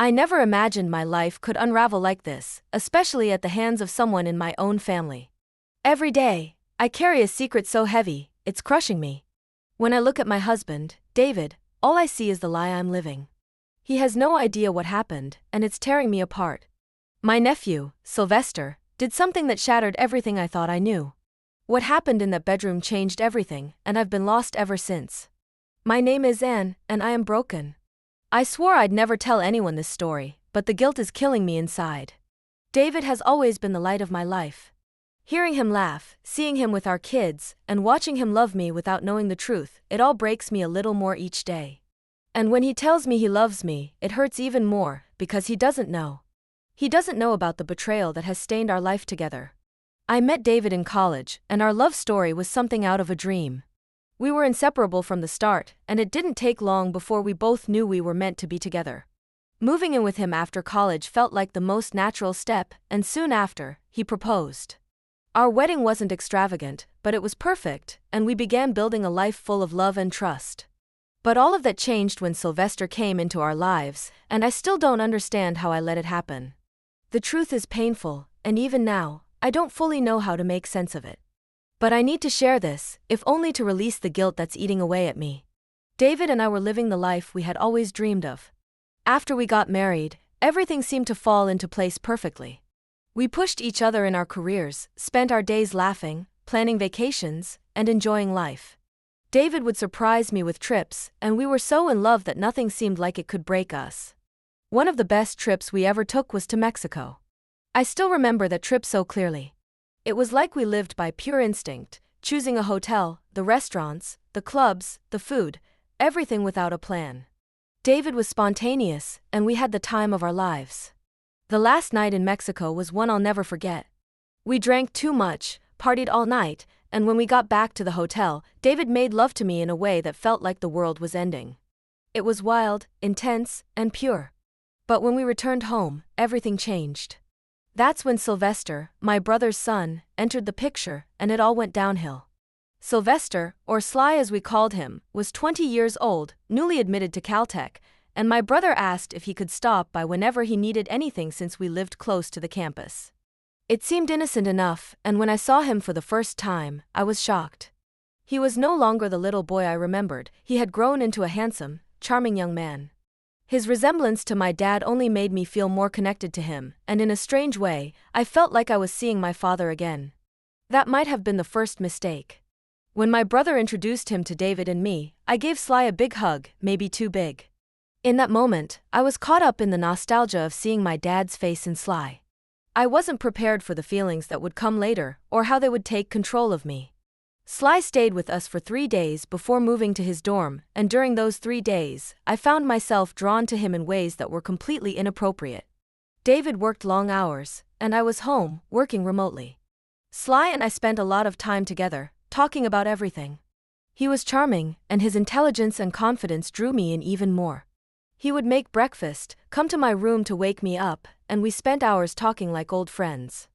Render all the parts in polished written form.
I never imagined my life could unravel like this, especially at the hands of someone in my own family. Every day, I carry a secret so heavy, it's crushing me. When I look at my husband, David, all I see is the lie I'm living. He has no idea what happened, and it's tearing me apart. My nephew, Sylvester, did something that shattered everything I thought I knew. What happened in that bedroom changed everything, and I've been lost ever since. My name is Anne, and I am broken. I swore I'd never tell anyone this story, but the guilt is killing me inside. David has always been the light of my life. Hearing him laugh, seeing him with our kids, and watching him love me without knowing the truth, it all breaks me a little more each day. And when he tells me he loves me, it hurts even more, because he doesn't know. He doesn't know about the betrayal that has stained our life together. I met David in college, and our love story was something out of a dream. We were inseparable from the start, and it didn't take long before we both knew we were meant to be together. Moving in with him after college felt like the most natural step, and soon after, he proposed. Our wedding wasn't extravagant, but it was perfect, and we began building a life full of love and trust. But all of that changed when Sylvester came into our lives, and I still don't understand how I let it happen. The truth is painful, and even now, I don't fully know how to make sense of it. But I need to share this, if only to release the guilt that's eating away at me. David and I were living the life we had always dreamed of. After we got married, everything seemed to fall into place perfectly. We pushed each other in our careers, spent our days laughing, planning vacations, and enjoying life. David would surprise me with trips, and we were so in love that nothing seemed like it could break us. One of the best trips we ever took was to Mexico. I still remember that trip so clearly. It was like we lived by pure instinct, choosing a hotel, the restaurants, the clubs, the food, everything without a plan. David was spontaneous, and we had the time of our lives. The last night in Mexico was one I'll never forget. We drank too much, partied all night, and when we got back to the hotel, David made love to me in a way that felt like the world was ending. It was wild, intense, and pure. But when we returned home, everything changed. That's when Sylvester, my brother's son, entered the picture, and it all went downhill. Sylvester, or Sly as we called him, was 20 years old, newly admitted to Caltech, and my brother asked if he could stop by whenever he needed anything since we lived close to the campus. It seemed innocent enough, and when I saw him for the first time, I was shocked. He was no longer the little boy I remembered, he had grown into a handsome, charming young man. His resemblance to my dad only made me feel more connected to him, and in a strange way, I felt like I was seeing my father again. That might have been the first mistake. When my brother introduced him to David and me, I gave Sly a big hug, maybe too big. In that moment, I was caught up in the nostalgia of seeing my dad's face in Sly. I wasn't prepared for the feelings that would come later, or how they would take control of me. Sly stayed with us for 3 days before moving to his dorm, and during those 3 days, I found myself drawn to him in ways that were completely inappropriate. David worked long hours, and I was home, working remotely. Sly and I spent a lot of time together, talking about everything. He was charming, and his intelligence and confidence drew me in even more. He would make breakfast, come to my room to wake me up, and we spent hours talking like old friends.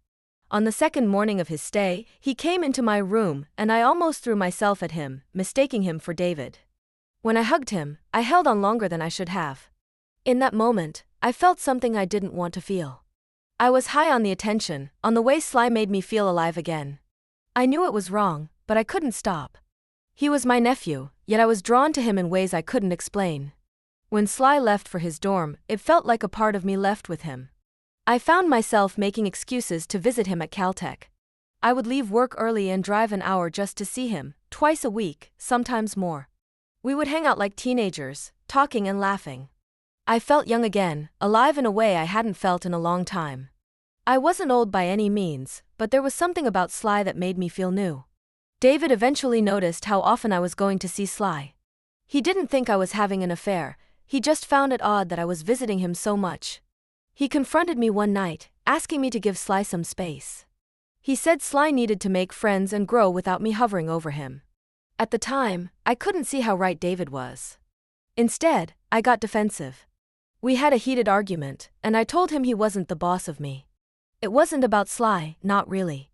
On the second morning of his stay, he came into my room, and I almost threw myself at him, mistaking him for David. When I hugged him, I held on longer than I should have. In that moment, I felt something I didn't want to feel. I was high on the attention, on the way Sly made me feel alive again. I knew it was wrong, but I couldn't stop. He was my nephew, yet I was drawn to him in ways I couldn't explain. When Sly left for his dorm, it felt like a part of me left with him. I found myself making excuses to visit him at Caltech. I would leave work early and drive an hour just to see him, twice a week, sometimes more. We would hang out like teenagers, talking and laughing. I felt young again, alive in a way I hadn't felt in a long time. I wasn't old by any means, but there was something about Sly that made me feel new. David eventually noticed how often I was going to see Sly. He didn't think I was having an affair, he just found it odd that I was visiting him so much. He confronted me one night, asking me to give Sly some space. He said Sly needed to make friends and grow without me hovering over him. At the time, I couldn't see how right David was. Instead, I got defensive. We had a heated argument, and I told him he wasn't the boss of me. It wasn't about Sly, not really.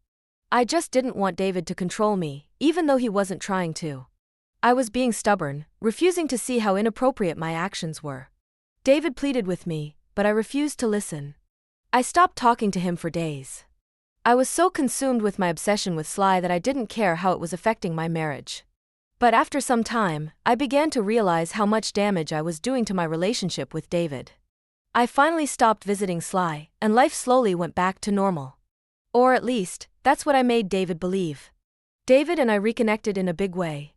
I just didn't want David to control me, even though he wasn't trying to. I was being stubborn, refusing to see how inappropriate my actions were. David pleaded with me, but I refused to listen. I stopped talking to him for days. I was so consumed with my obsession with Sly that I didn't care how it was affecting my marriage. But after some time, I began to realize how much damage I was doing to my relationship with David. I finally stopped visiting Sly, and life slowly went back to normal. Or at least, that's what I made David believe. David and I reconnected in a big way.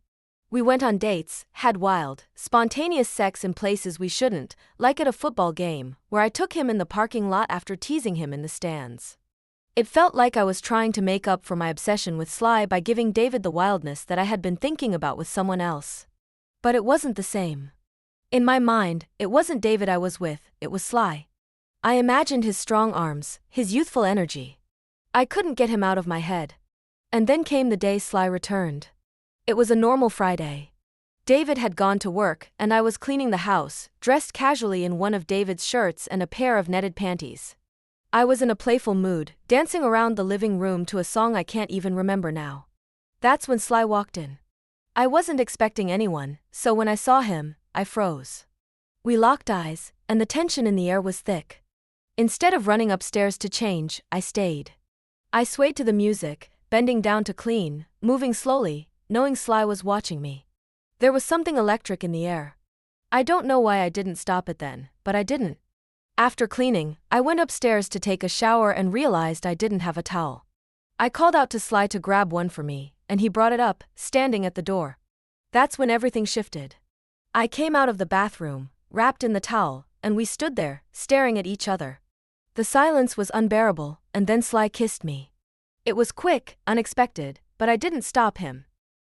We went on dates, had wild, spontaneous sex in places we shouldn't, like at a football game, where I took him in the parking lot after teasing him in the stands. It felt like I was trying to make up for my obsession with Sly by giving David the wildness that I had been thinking about with someone else. But it wasn't the same. In my mind, it wasn't David I was with, it was Sly. I imagined his strong arms, his youthful energy. I couldn't get him out of my head. And then came the day Sly returned. It was a normal Friday. David had gone to work, and I was cleaning the house, dressed casually in one of David's shirts and a pair of netted panties. I was in a playful mood, dancing around the living room to a song I can't even remember now. That's when Sly walked in. I wasn't expecting anyone, so when I saw him, I froze. We locked eyes, and the tension in the air was thick. Instead of running upstairs to change, I stayed. I swayed to the music, bending down to clean, moving slowly, knowing Sly was watching me. There was something electric in the air. I don't know why I didn't stop it then, but I didn't. After cleaning, I went upstairs to take a shower and realized I didn't have a towel. I called out to Sly to grab one for me, and he brought it up, standing at the door. That's when everything shifted. I came out of the bathroom, wrapped in the towel, and we stood there, staring at each other. The silence was unbearable, and then Sly kissed me. It was quick, unexpected, but I didn't stop him.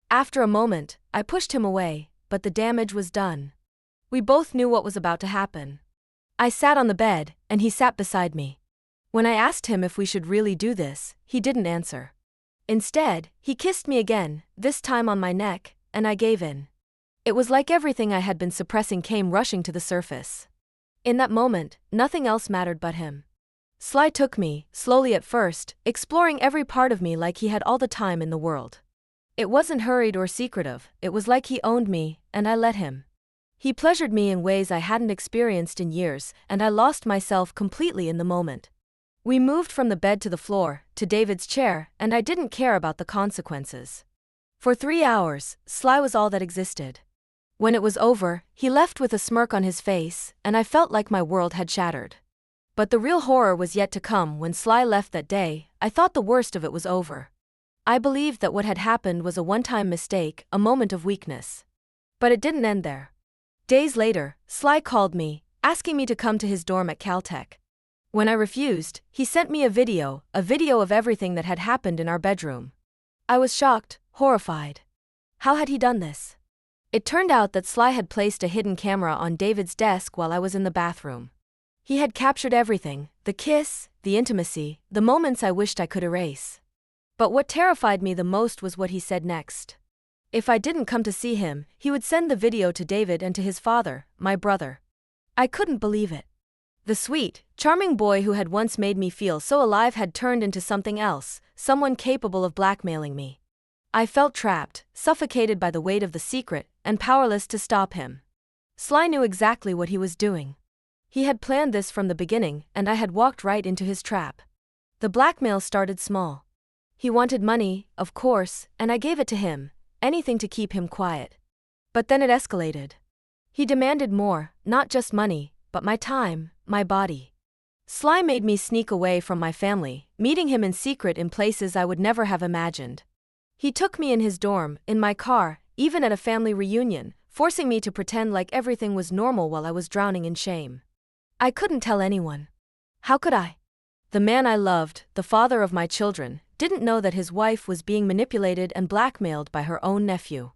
After a moment, I pushed him away, but the damage was done. We both knew what was about to happen. I sat on the bed, and he sat beside me. When I asked him if we should really do this, he didn't answer. Instead, he kissed me again, this time on my neck, and I gave in. It was like everything I had been suppressing came rushing to the surface. In that moment, nothing else mattered but him. Sly took me, slowly at first, exploring every part of me like he had all the time in the world. It wasn't hurried or secretive, it was like he owned me, and I let him. He pleasured me in ways I hadn't experienced in years, and I lost myself completely in the moment. We moved from the bed to the floor, to David's chair, and I didn't care about the consequences. For 3 hours, Sly was all that existed. When it was over, he left with a smirk on his face, and I felt like my world had shattered. But the real horror was yet to come. When Sly left that day, I thought the worst of it was over. I believed that what had happened was a one-time mistake, a moment of weakness. But it didn't end there. Days later, Sly called me, asking me to come to his dorm at Caltech. When I refused, he sent me a video of everything that had happened in our bedroom. I was shocked, horrified. How had he done this? It turned out that Sly had placed a hidden camera on David's desk while I was in the bathroom. He had captured everything, the kiss, the intimacy, the moments I wished I could erase. But what terrified me the most was what he said next. If I didn't come to see him, he would send the video to David and to his father, my brother. I couldn't believe it. The sweet, charming boy who had once made me feel so alive had turned into something else, someone capable of blackmailing me. I felt trapped, suffocated by the weight of the secret, and powerless to stop him. Sly knew exactly what he was doing. He had planned this from the beginning, and I had walked right into his trap. The blackmail started small. He wanted money, of course, and I gave it to him, anything to keep him quiet. But then it escalated. He demanded more, not just money, but my time, my body. Sly made me sneak away from my family, meeting him in secret in places I would never have imagined. He took me in his dorm, in my car, even at a family reunion, forcing me to pretend like everything was normal while I was drowning in shame. I couldn't tell anyone. How could I? The man I loved, the father of my children, didn't know that his wife was being manipulated and blackmailed by her own nephew.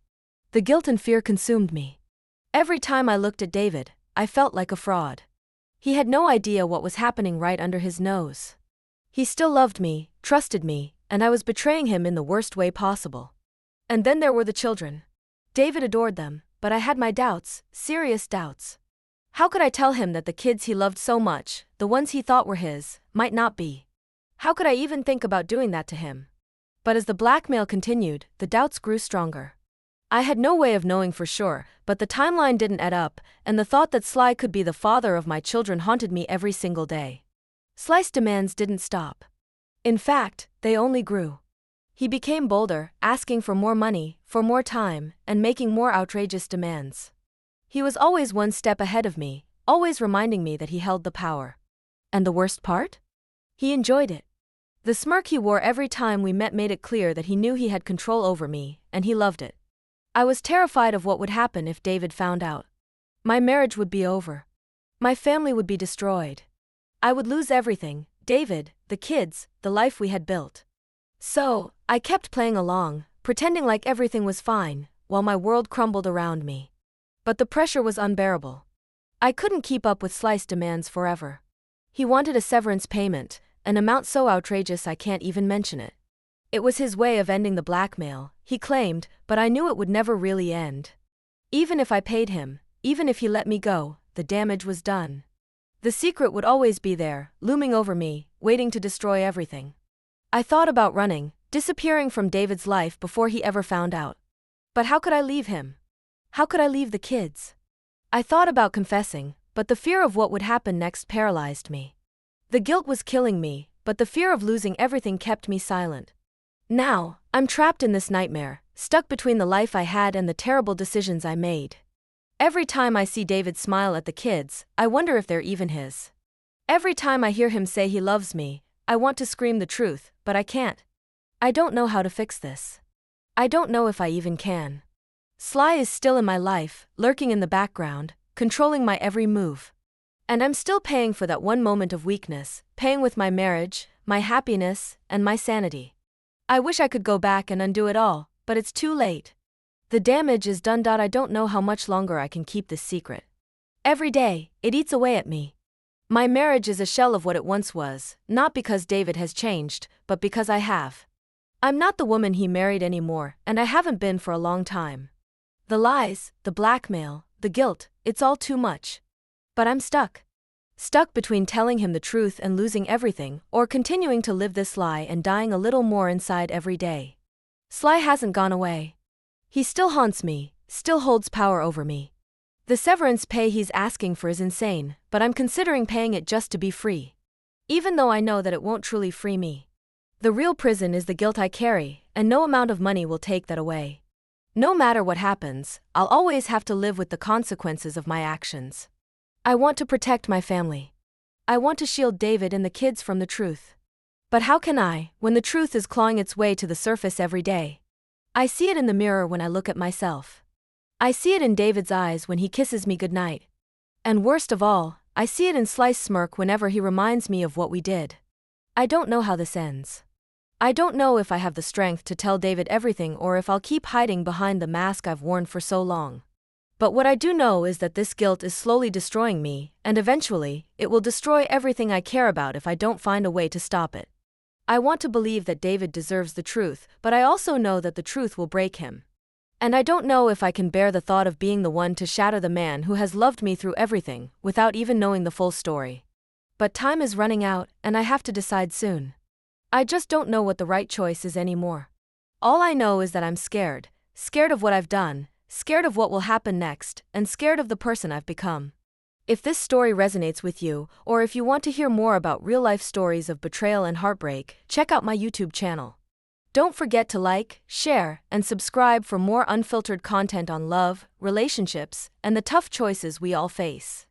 The guilt and fear consumed me. Every time I looked at David, I felt like a fraud. He had no idea what was happening right under his nose. He still loved me, trusted me, and I was betraying him in the worst way possible. And then there were the children. David adored them, but I had my doubts, serious doubts. How could I tell him that the kids he loved so much, the ones he thought were his, might not be? How could I even think about doing that to him? But as the blackmail continued, the doubts grew stronger. I had no way of knowing for sure, but the timeline didn't add up, and the thought that Sly could be the father of my children haunted me every single day. Sly's demands didn't stop. In fact, they only grew. He became bolder, asking for more money, for more time, and making more outrageous demands. He was always one step ahead of me, always reminding me that he held the power. And the worst part? He enjoyed it. The smirk he wore every time we met made it clear that he knew he had control over me, and he loved it. I was terrified of what would happen if David found out. My marriage would be over. My family would be destroyed. I would lose everything: David, the kids, the life we had built. So, I kept playing along, pretending like everything was fine, while my world crumbled around me. But the pressure was unbearable. I couldn't keep up with Sly's demands forever. He wanted a severance payment, an amount so outrageous I can't even mention it. It was his way of ending the blackmail, he claimed, but I knew it would never really end. Even if I paid him, even if he let me go, the damage was done. The secret would always be there, looming over me, waiting to destroy everything. I thought about running, disappearing from David's life before he ever found out. But how could I leave him? How could I leave the kids? I thought about confessing, but the fear of what would happen next paralyzed me. The guilt was killing me, but the fear of losing everything kept me silent. Now, I'm trapped in this nightmare, stuck between the life I had and the terrible decisions I made. Every time I see David smile at the kids, I wonder if they're even his. Every time I hear him say he loves me, I want to scream the truth, but I can't. I don't know how to fix this. I don't know if I even can. Sly is still in my life, lurking in the background, controlling my every move. And I'm still paying for that one moment of weakness, paying with my marriage, my happiness, and my sanity. I wish I could go back and undo it all, but it's too late. The damage is done. I don't know how much longer I can keep this secret. Every day, it eats away at me. My marriage is a shell of what it once was, not because David has changed, but because I have. I'm not the woman he married anymore, and I haven't been for a long time. The lies, the blackmail, the guilt, it's all too much. But I'm stuck. Stuck between telling him the truth and losing everything, or continuing to live this lie and dying a little more inside every day. Sly hasn't gone away. He still haunts me, still holds power over me. The severance pay he's asking for is insane, but I'm considering paying it just to be free. Even though I know that it won't truly free me. The real prison is the guilt I carry, and no amount of money will take that away. No matter what happens, I'll always have to live with the consequences of my actions. I want to protect my family. I want to shield David and the kids from the truth. But how can I, when the truth is clawing its way to the surface every day? I see it in the mirror when I look at myself. I see it in David's eyes when he kisses me goodnight. And worst of all, I see it in Sly's smirk whenever he reminds me of what we did. I don't know how this ends. I don't know if I have the strength to tell David everything or if I'll keep hiding behind the mask I've worn for so long. But what I do know is that this guilt is slowly destroying me, and eventually, it will destroy everything I care about if I don't find a way to stop it. I want to believe that David deserves the truth, but I also know that the truth will break him. And I don't know if I can bear the thought of being the one to shatter the man who has loved me through everything, without even knowing the full story. But time is running out, and I have to decide soon. I just don't know what the right choice is anymore. All I know is that I'm scared of what I've done, scared of what will happen next, and scared of the person I've become. If this story resonates with you, or if you want to hear more about real-life stories of betrayal and heartbreak, check out my YouTube channel. Don't forget to like, share, and subscribe for more unfiltered content on love, relationships, and the tough choices we all face.